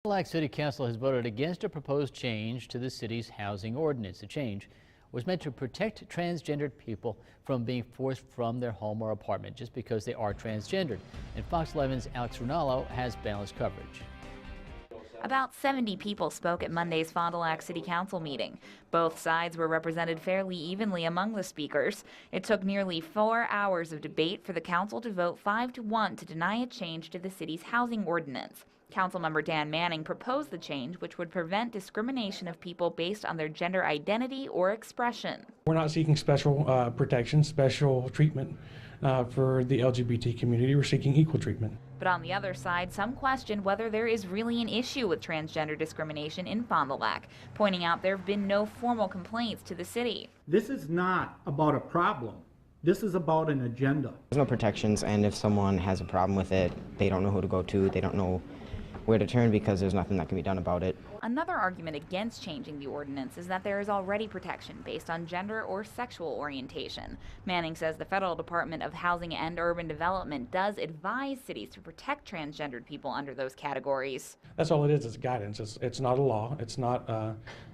Fond du Lac City Council has voted against a proposed change to the city's housing ordinance. The change was meant to protect transgendered people from being forced from their home or apartment just because they are transgendered. And Fox 11's Alex Rinaldo has balanced coverage. About 70 people spoke at Monday's Fond du Lac City Council meeting. Both sides were represented fairly evenly among the speakers. It took nearly 4 hours of debate for the council to vote 5-1 to deny a change to the city's housing ordinance. Councilmember Dan Manning proposed the change, which would prevent discrimination of people based on their gender identity or expression. We're not seeking special protection, special treatment for the LGBT community. We're seeking equal treatment. But on the other side, some question whether there is really an issue with transgender discrimination in Fond du Lac, pointing out there have been no formal complaints to the city. This is not about a problem. This is about an agenda. There's no protections, and if someone has a problem with it, they don't know who to go to. They don't know where to turn because there's nothing that can be done about it. Another argument against changing the ordinance is that there is already protection based on gender or sexual orientation. Manning says the Federal Department of Housing and Urban Development does advise cities to protect transgendered people under those categories. That's all it is guidance. It's not a law. It's not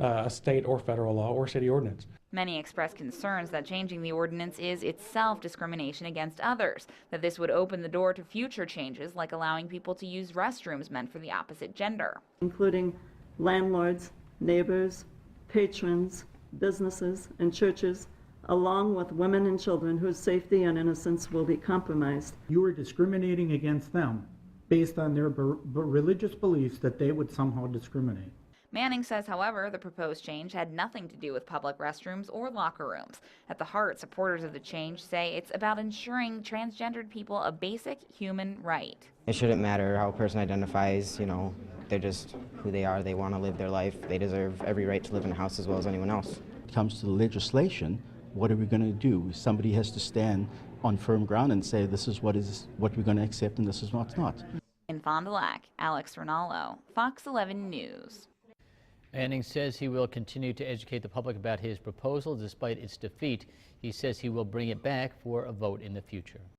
a state or federal law or city ordinance. Many express concerns that changing the ordinance is itself discrimination against others, that this would open the door to future changes like allowing people to use restrooms meant for the opposite gender. Including landlords, neighbors, patrons, businesses, and churches, along with women and children whose safety and innocence will be compromised. You are discriminating against them based on their religious beliefs that they would somehow discriminate. Manning says, however, the proposed change had nothing to do with public restrooms or locker rooms. At the heart, supporters of the change say it's about ensuring transgendered people a basic human right. It shouldn't matter how a person identifies, they're just who they are. They want to live their life. They deserve every right to live in a house as well as anyone else. When it comes to the legislation, what are we going to do? Somebody has to stand on firm ground and say this is what we're going to accept and this is what's not. In Fond du Lac, Alex Rinaldo, Fox 11 News. Manning says he will continue to educate the public about his proposal despite its defeat. He says he will bring it back for a vote in the future.